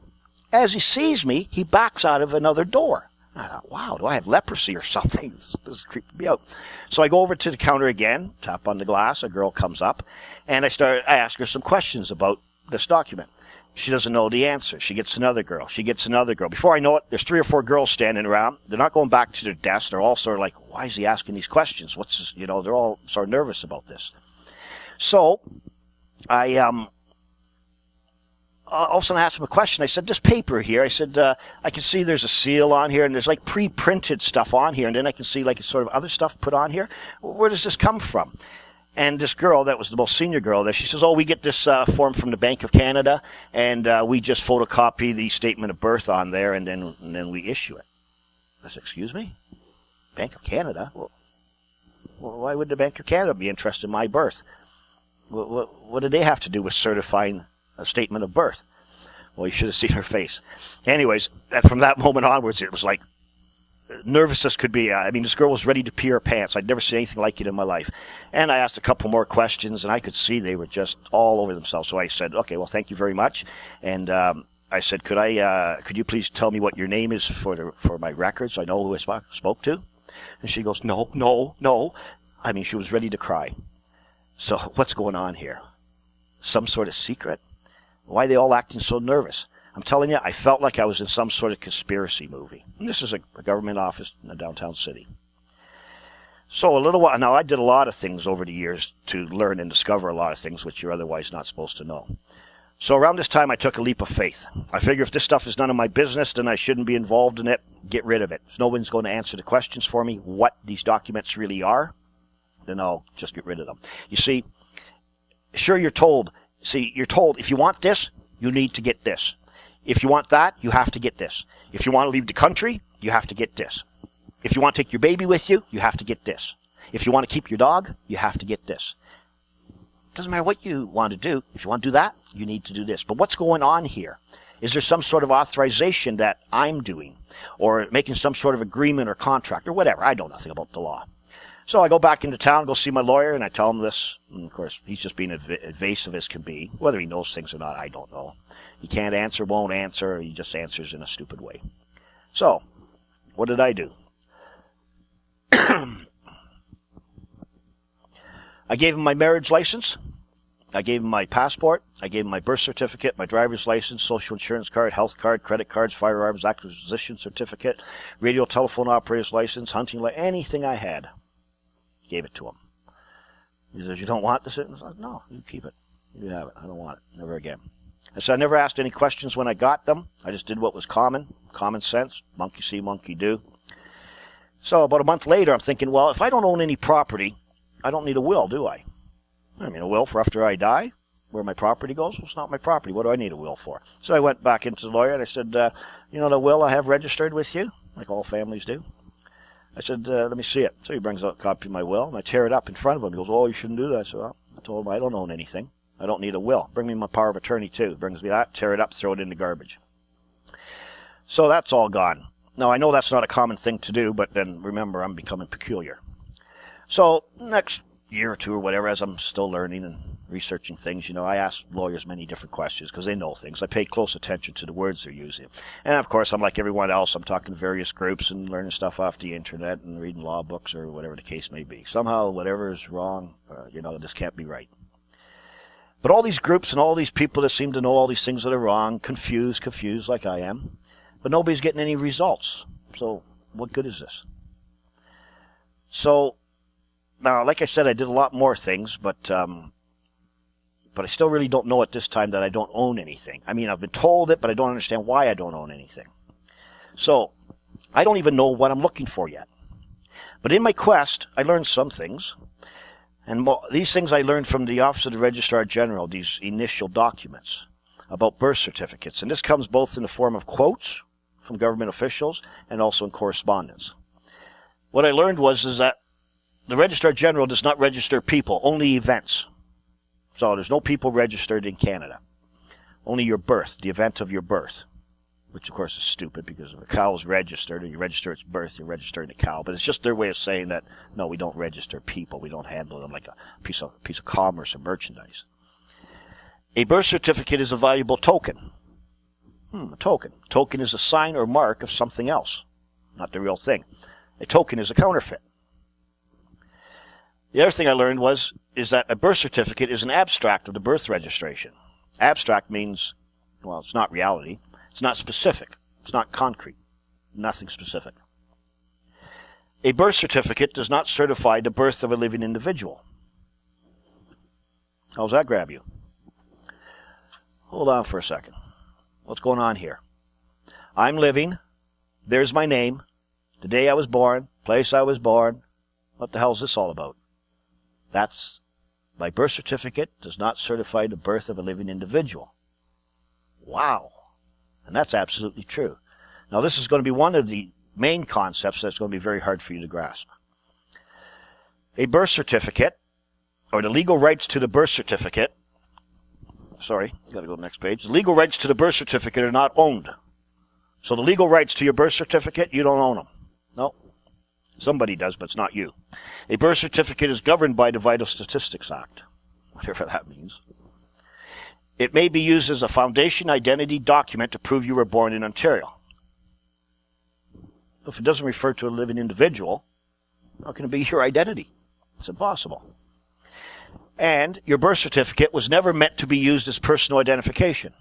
As he sees me, he backs out of another door. I thought, wow, do I have leprosy or something? This is creeping me out. So I go over to the counter again, tap on the glass, a girl comes up, and I ask her some questions about this document. She doesn't know the answer. She gets another girl. She gets another girl. Before I know it, there's 3 or 4 girls standing around. They're not going back to their desk. They're all sort of like, why is he asking these questions? What's this? You know, they're all sort of nervous about this. So I all of a sudden I asked him a question. I said, this paper here, I said, I can see there's a seal on here, and there's like pre-printed stuff on here, and then I can see like sort of other stuff put on here. Where does this come from? And this girl, that was the most senior girl there, she says, oh, we get this form from the Bank of Canada, and we just photocopy the statement of birth on there, and then we issue it. I said, excuse me? Bank of Canada? Well, why would the Bank of Canada be interested in my birth? What do they have to do with certifying a statement of birth? Well, you should have seen her face. Anyways, from that moment onwards, it was like nervous as could be. I mean, this girl was ready to pee her pants. I'd never seen anything like it in my life. And I asked a couple more questions, and I could see they were just all over themselves. So I said, okay, well, thank you very much. And I said, could you please tell me what your name is for my records so I know who I spoke to? And she goes, no. I mean, she was ready to cry. So what's going on here? Some sort of secret? Why are they all acting so nervous? I'm telling you, I felt like I was in some sort of conspiracy movie. And this is a government office in a downtown city. So a little while, now I did a lot of things over the years to learn and discover a lot of things which you're otherwise not supposed to know. So around this time, I took a leap of faith. I figure if this stuff is none of my business, then I shouldn't be involved in it. Get rid of it. If no one's going to answer the questions for me, what these documents really are, then I'll just get rid of them. You see, sure, you're told if you want this, you need to get this. If you want that, you have to get this. If you want to leave the country, you have to get this. If you want to take your baby with you, you have to get this. If you want to keep your dog, you have to get this. It doesn't matter what you want to do. If you want to do that, you need to do this. But what's going on here? Is there some sort of authorization that I'm doing or making some sort of agreement or contract or whatever? I know nothing about the law. So I go back into town, go see my lawyer, and I tell him this. And of course, he's just being evasive as can be. Whether he knows things or not, I don't know. He can't answer, won't answer, or he just answers in a stupid way. So, what did I do? I gave him my marriage license. I gave him my passport. I gave him my birth certificate, my driver's license, social insurance card, health card, credit cards, firearms acquisition certificate, radio telephone operator's license, hunting license, anything I had. Gave it to him. He says, you don't want this? I said, no, you keep it. You have it. I don't want it. Never again. I said, I never asked any questions when I got them. I just did what was common sense. Monkey see, monkey do. So about a month later, I'm thinking, well, if I don't own any property, I don't need a will, do I? I mean, a will for after I die, where my property goes? Well, it's not my property. What do I need a will for? So I went back into the lawyer and I said, you know the will I have registered with you, like all families do? I said, let me see it. So he brings out a copy of my will, and I tear it up in front of him. He goes, oh, you shouldn't do that. I said, well, I told him I don't own anything. I don't need a will. Bring me my power of attorney, too. Brings me that, tear it up, throw it in the garbage. So that's all gone. Now, I know that's not a common thing to do, but then remember, I'm becoming peculiar. So next year or two or whatever, as I'm still learning and researching things, I ask lawyers many different questions because they know things. I pay close attention to the words they're using. And, of course, I'm like everyone else. I'm talking to various groups and learning stuff off the internet and reading law books or whatever the case may be. Somehow, whatever is wrong, this can't be right. But all these groups and all these people that seem to know all these things that are wrong, confused like I am, but nobody's getting any results. So what good is this? So now, like I said, I did a lot more things, but I still really don't know at this time that I don't own anything. I mean, I've been told it, but I don't understand why I don't own anything. So I don't even know what I'm looking for yet. But in my quest, I learned some things. And these things I learned from the Office of the Registrar General, these initial documents about birth certificates. And this comes both in the form of quotes from government officials and also in correspondence. What I learned is that the Registrar General does not register people, only events. So there's no people registered in Canada. Only your birth, the event of your birth. Which, of course, is stupid because if a cow is registered and you register its birth, you're registering a cow. But it's just their way of saying that, no, we don't register people. We don't handle them like a piece of commerce or merchandise. A birth certificate is a valuable token. A token. Token is a sign or mark of something else, not the real thing. A token is a counterfeit. The other thing I learned is that a birth certificate is an abstract of the birth registration. Abstract means, well, it's not reality. It's not specific. It's not concrete. Nothing specific. A birth certificate does not certify the birth of a living individual. How's that grab you? Hold on for a second. What's going on here? I'm living. There's my name. The day I was born. Place I was born. What the hell is this all about? My birth certificate does not certify the birth of a living individual. Wow. And that's absolutely true. Now, this is going to be one of the main concepts that's going to be very hard for you to grasp. A birth certificate, or the legal rights to the birth certificate, sorry, got to go to the next page. The legal rights to the birth certificate are not owned. So the legal rights to your birth certificate, you don't own them. No, somebody does, but it's not you. A birth certificate is governed by the Vital Statistics Act, whatever that means. It may be used as a foundation identity document to prove you were born in Ontario. If it doesn't refer to a living individual, how can it be your identity? It's impossible. And your birth certificate was never meant to be used as personal identification.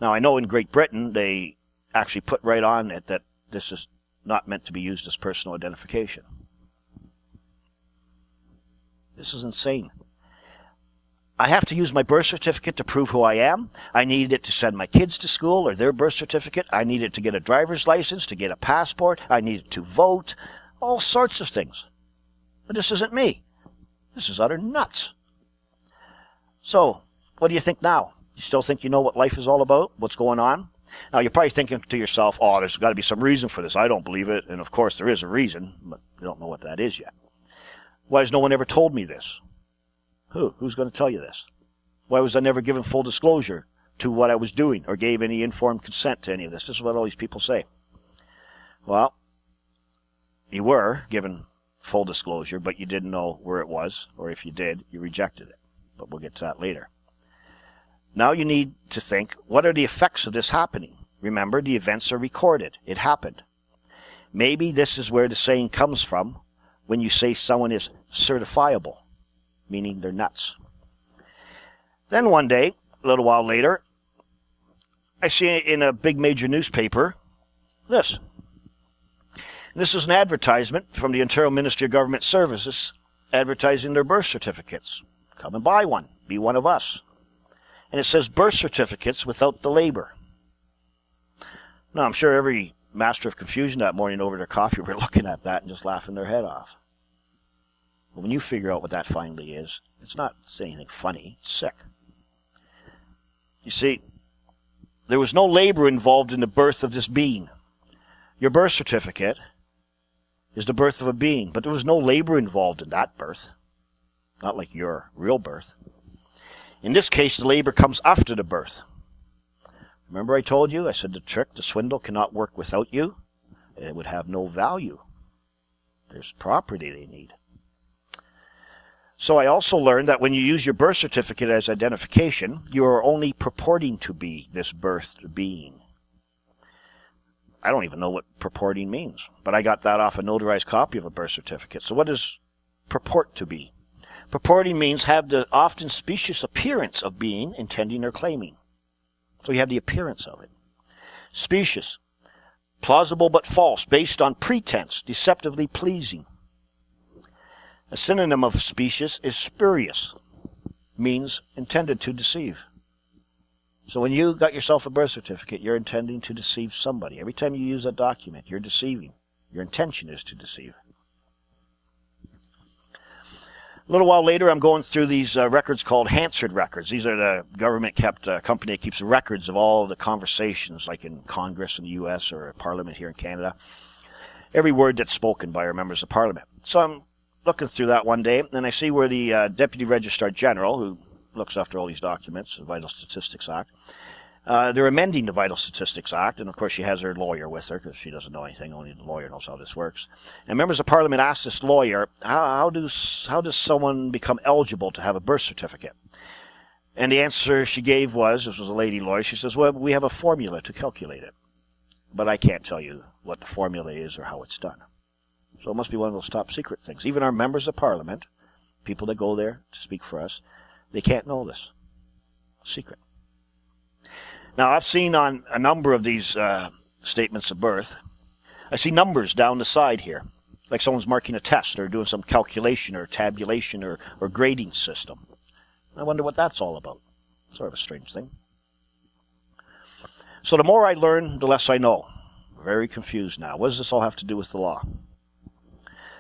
Now, I know in Great Britain, they actually put right on it that this is not meant to be used as personal identification. This is insane. I have to use my birth certificate to prove who I am. I need it to send my kids to school or their birth certificate. I need it to get a driver's license, to get a passport. I need it to vote. All sorts of things. But this isn't me. This is utter nuts. So, what do you think now? You still think you know what life is all about? What's going on? Now, you're probably thinking to yourself, oh, there's got to be some reason for this. I don't believe it. And of course, there is a reason, but you don't know what that is yet. Why has no one ever told me this? Who's going to tell you this? Why was I never given full disclosure to what I was doing or gave any informed consent to any of this? This is what all these people say. Well, you were given full disclosure, but you didn't know where it was, or if you did, you rejected it. But we'll get to that later. Now you need to think, what are the effects of this happening? Remember, the events are recorded. It happened. Maybe this is where the saying comes from when you say someone is certifiable, meaning they're nuts. Then one day, a little while later, I see in a big major newspaper this. This is an advertisement from the Ontario Ministry of Government Services advertising their birth certificates. Come and buy one. Be one of us. And it says birth certificates without the labor. Now, I'm sure every master of confusion that morning over their coffee were looking at that and just laughing their head off. But when you figure out what that finally is, it's not anything funny. It's sick. You see, there was no labor involved in the birth of this being. Your birth certificate is the birth of a being, but there was no labor involved in that birth. Not like your real birth. In this case, the labor comes after the birth. Remember I told you, I said the trick, the swindle cannot work without you. It would have no value. There's property they need. So I also learned that when you use your birth certificate as identification, you are only purporting to be this birthed being. I don't even know what purporting means, but I got that off a notarized copy of a birth certificate. So what does purport to be? Purporting means have the often specious appearance of being, intending, or claiming. So you have the appearance of it. Specious, plausible but false, based on pretense, deceptively pleasing. A synonym of specious is spurious, means intended to deceive. So when you got yourself a birth certificate, you're intending to deceive somebody. Every time you use that document, you're deceiving. Your intention is to deceive. A little while later, I'm going through these records called Hansard records. These are the government-kept company that keeps records of all the conversations, like in Congress in the U.S. or Parliament here in Canada. Every word that's spoken by our members of Parliament. So I'm looking through that one day, and I see where the Deputy Registrar General, who looks after all these documents, the Vital Statistics Act, they're amending the Vital Statistics Act, and of course she has her lawyer with her, because she doesn't know anything, only the lawyer knows how this works. And members of Parliament asked this lawyer, how does someone become eligible to have a birth certificate? And the answer she gave was, this was a lady lawyer, she says, well, we have a formula to calculate it. But I can't tell you what the formula is or how it's done. So it must be one of those top secret things. Even our members of Parliament, people that go there to speak for us, they can't know this. Secret. Now, I've seen on a number of these statements of birth, I see numbers down the side here, like someone's marking a test or doing some calculation or tabulation or grading system. I wonder what that's all about. Sort of a strange thing. So the more I learn, the less I know. I'm very confused now. What does this all have to do with the law?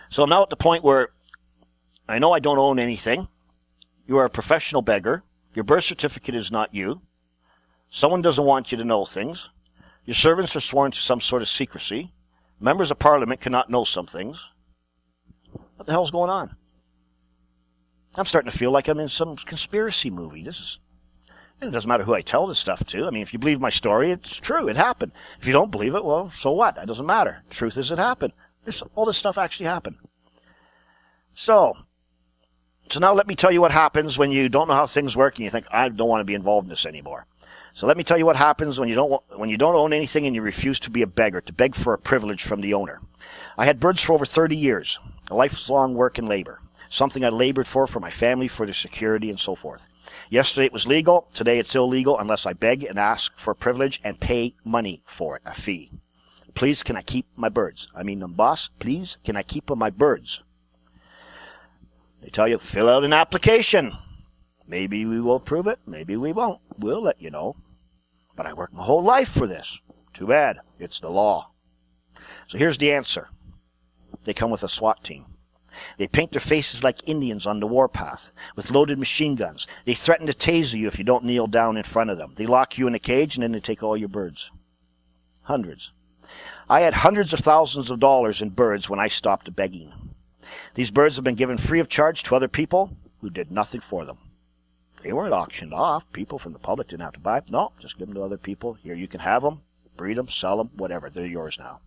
So I'm now at the point where I know I don't own anything. You are a professional beggar. Your birth certificate is not you. Someone doesn't want you to know things. Your servants are sworn to some sort of secrecy. Members of Parliament cannot know some things. What the hell's going on? I'm starting to feel like I'm in some conspiracy movie. This And it doesn't matter who I tell this stuff to. I mean, if you believe my story, it's true. It happened. If you don't believe it, well, so what? It doesn't matter. The truth is it happened. All this stuff actually happened. So now let me tell you what happens when you don't know how things work and you think, I don't want to be involved in this anymore. So let me tell you what happens when you don't own anything and you refuse to be a beggar, to beg for a privilege from the owner. I had birds for over 30 years, a lifelong work and labor, something I labored for my family, for their security, and so forth. Yesterday it was legal. Today it's illegal unless I beg and ask for a privilege and pay money for it, a fee. Please, can I keep my birds? I mean, boss, please, can I keep my birds? They tell you, fill out an application. Maybe we will approve it. Maybe we won't. We'll let you know. But I worked my whole life for this. Too bad. It's the law. So here's the answer. They come with a SWAT team. They paint their faces like Indians on the warpath with loaded machine guns. They threaten to taser you if you don't kneel down in front of them. They lock you in a cage and then they take all your birds. Hundreds. I had hundreds of thousands of dollars in birds when I stopped begging. These birds have been given free of charge to other people who did nothing for them. They weren't auctioned off. People from the public didn't have to buy them. No, just give them to other people. Here, you can have them, breed them, sell them, whatever. They're yours now.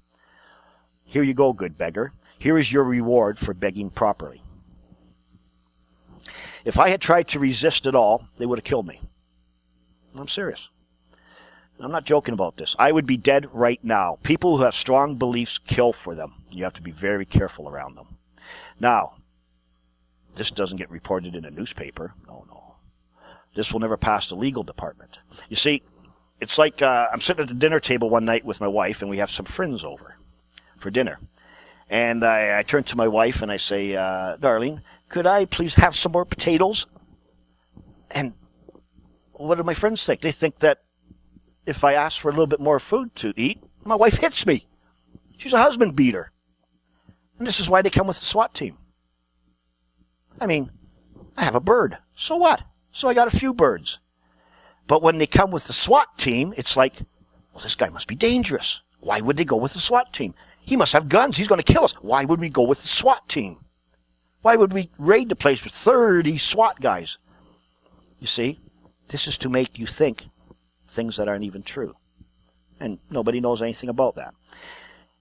Here you go, good beggar. Here is your reward for begging properly. If I had tried to resist at all, they would have killed me. I'm serious. I'm not joking about this. I would be dead right now. People who have strong beliefs kill for them. You have to be very careful around them. Now, this doesn't get reported in a newspaper. No. This will never pass the legal department. You see, it's like I'm sitting at the dinner table one night with my wife, and we have some friends over for dinner. And I turn to my wife and I say, darling, could I please have some more potatoes? And what do my friends think? They think that if I ask for a little bit more food to eat, my wife hits me. She's a husband beater. And this is why they come with the SWAT team. I mean, I have a bird. So what? So I got a few birds. But when they come with the SWAT team, it's like, well, this guy must be dangerous. Why would they go with the SWAT team? He must have guns. He's going to kill us. Why would we go with the SWAT team? Why would we raid the place with 30 SWAT guys? You see, this is to make you think things that aren't even true. And nobody knows anything about that.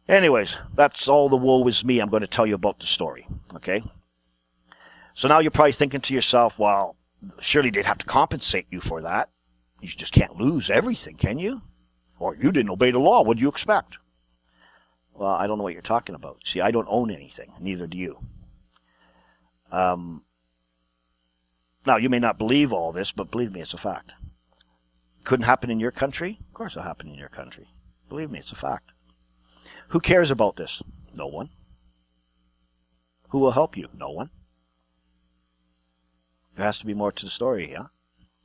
Anyways, that's all the woe is me I'm going to tell you about the story. Okay? So now you're probably thinking to yourself, well, surely they'd have to compensate you for that. You just can't lose everything, can you? Or you didn't obey the law. What do you expect? Well, I don't know what you're talking about. See, I don't own anything. Neither do you. Now, you may not believe all this, but believe me, it's a fact. Couldn't happen in your country? Of course it'll happen in your country. Believe me, it's a fact. Who cares about this? No one. Who will help you? No one. There has to be more to the story, yeah?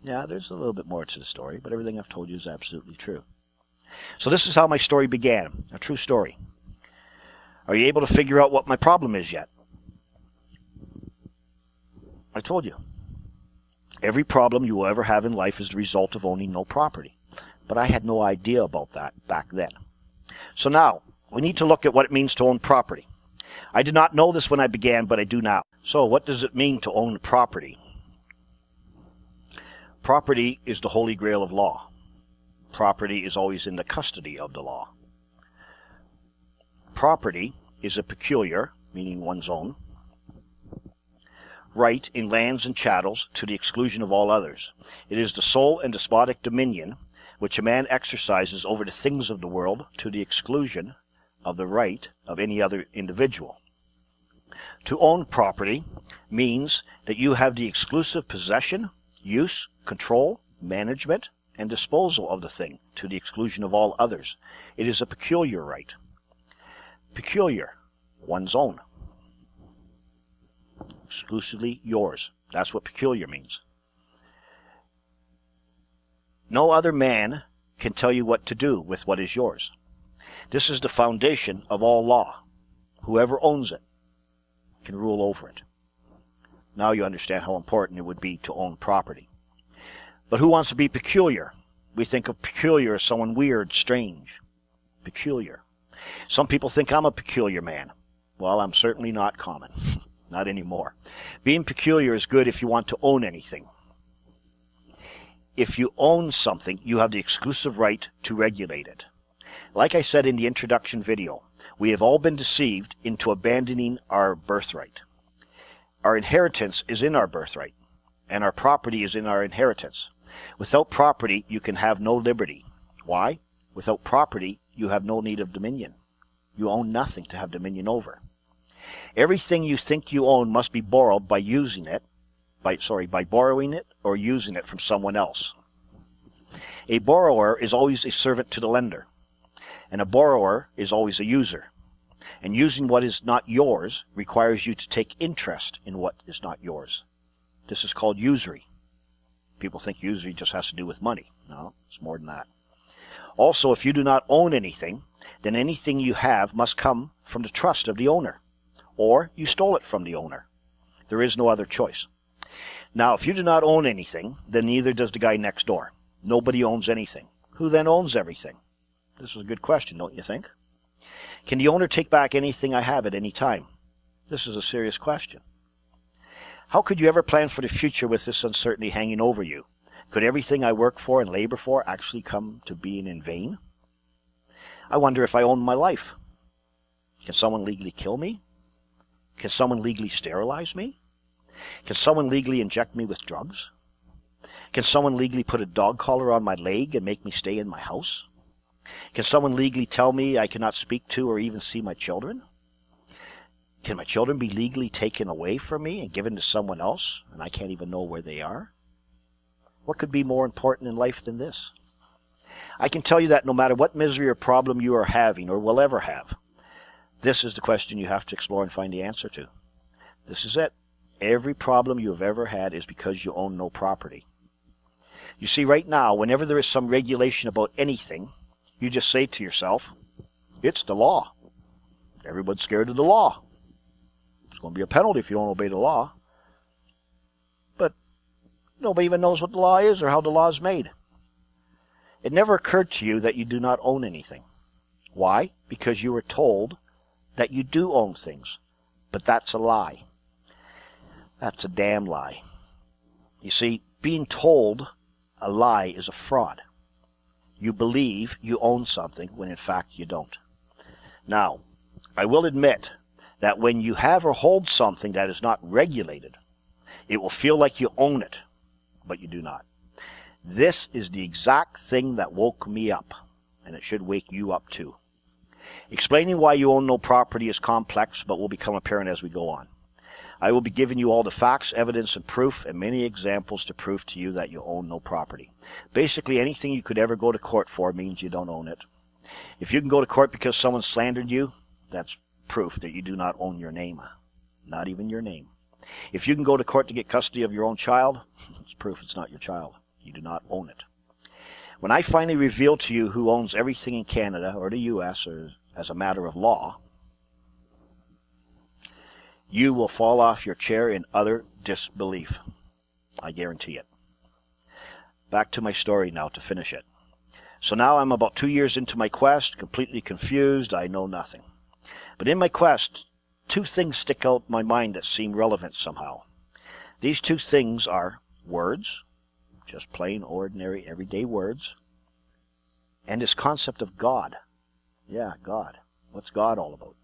Yeah, there's a little bit more to the story, but everything I've told you is absolutely true. So this is how my story began, a true story. Are you able to figure out what my problem is yet? I told you. Every problem you will ever have in life is the result of owning no property. But I had no idea about that back then. So now, we need to look at what it means to own property. I did not know this when I began, but I do now. So what does it mean to own property? Property is the holy grail of law. Property is always in the custody of the law. Property is a peculiar, meaning one's own, right in lands and chattels to the exclusion of all others. It is the sole and despotic dominion which a man exercises over the things of the world to the exclusion of the right of any other individual. To own property means that you have the exclusive possession, use, control, management, and disposal of the thing to the exclusion of all others. It is a peculiar right. Peculiar, one's own. Exclusively yours. That's what peculiar means. No other man can tell you what to do with what is yours. This is the foundation of all law. Whoever owns it can rule over it. Now you understand how important it would be to own property. But who wants to be peculiar? We think of peculiar as someone weird, strange. Peculiar. Some people think I'm a peculiar man. Well, I'm certainly not common. Not anymore. Being peculiar is good if you want to own anything. if you own something, you have the exclusive right to regulate it. Like I said in the introduction video, we have all been deceived into abandoning our birthright. Our inheritance is in our birthright, and our property is in our inheritance. Without property, you can have no liberty. Why? Without property, you have no need of dominion. You own nothing to have dominion over. Everything you think you own must be borrowed by borrowing it or using it from someone else. A borrower is always a servant to the lender, and a borrower is always a user. And using what is not yours requires you to take interest in what is not yours. This is called usury. People think usury just has to do with money. No, it's more than that. Also, if you do not own anything, then anything you have must come from the trust of the owner, or you stole it from the owner. There is no other choice. Now, if you do not own anything, then neither does the guy next door. Nobody owns anything. Who then owns everything? This is a good question, don't you think? Can the owner take back anything I have at any time? This is a serious question. How could you ever plan for the future with this uncertainty hanging over you? Could everything I work for and labor for actually come to being in vain? I wonder if I own my life. Can someone legally kill me? Can someone legally sterilize me? Can someone legally inject me with drugs? Can someone legally put a dog collar on my leg and make me stay in my house? Can someone legally tell me I cannot speak to or even see my children? Can my children be legally taken away from me and given to someone else, and I can't even know where they are? What could be more important in life than this? I can tell you that no matter what misery or problem you are having or will ever have, this is the question you have to explore and find the answer to. This is it. Every problem you have ever had is because you own no property. You see, right now, whenever there is some regulation about anything, you just say to yourself, it's the law. Everyone's scared of the law. There's going to be a penalty if you don't obey the law. But nobody even knows what the law is or how the law is made. It never occurred to you that you do not own anything. Why? Because you were told that you do own things. But that's a lie. That's a damn lie. You see, being told a lie is a fraud. You believe you own something when in fact you don't. Now, I will admit that when you have or hold something that is not regulated, it will feel like you own it, but you do not. This is the exact thing that woke me up, and it should wake you up too. Explaining why you own no property is complex, but will become apparent as we go on. I will be giving you all the facts, evidence, and proof, and many examples to prove to you that you own no property. Basically, anything you could ever go to court for means you don't own it. If you can go to court because someone slandered you, that's proof that you do not own your name. Not even your name. If you can go to court to get custody of your own child, it's proof it's not your child. You do not own it. When I finally reveal to you who owns everything in Canada or the U.S. or as a matter of law, you will fall off your chair in utter disbelief. I guarantee it. Back to my story now to finish it. So now I'm about 2 years into my quest, completely confused. I know nothing. But in my quest, two things stick out in my mind that seem relevant somehow. These two things are words, just plain, ordinary, everyday words, and this concept of God. Yeah, God. What's God all about?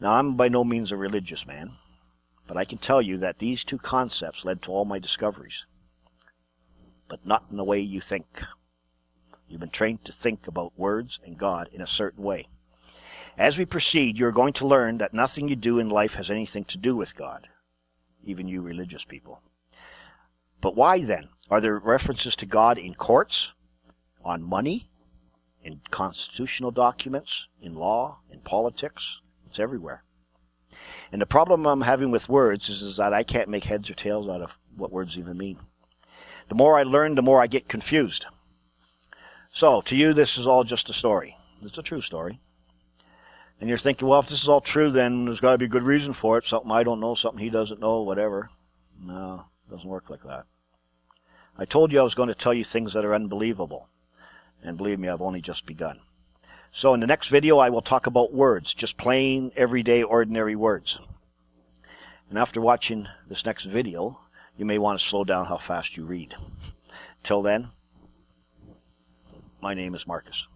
Now, I'm by no means a religious man, but I can tell you that these two concepts led to all my discoveries. But not in the way you think. You've been trained to think about words and God in a certain way. As we proceed, you're going to learn that nothing you do in life has anything to do with God, even you religious people. But why then? Are there references to God in courts, on money, in constitutional documents, in law, in politics? It's everywhere. And the problem I'm having with words is that I can't make heads or tails out of what words even mean. The more I learn, the more I get confused. So, to you, this is all just a story. It's a true story. And you're thinking, well, if this is all true, then there's got to be a good reason for it. Something I don't know, something he doesn't know, whatever. No, it doesn't work like that. I told you I was going to tell you things that are unbelievable. And believe me, I've only just begun. So in the next video, I will talk about words, just plain, everyday, ordinary words. And after watching this next video, you may want to slow down how fast you read. Till then, my name is Marcus.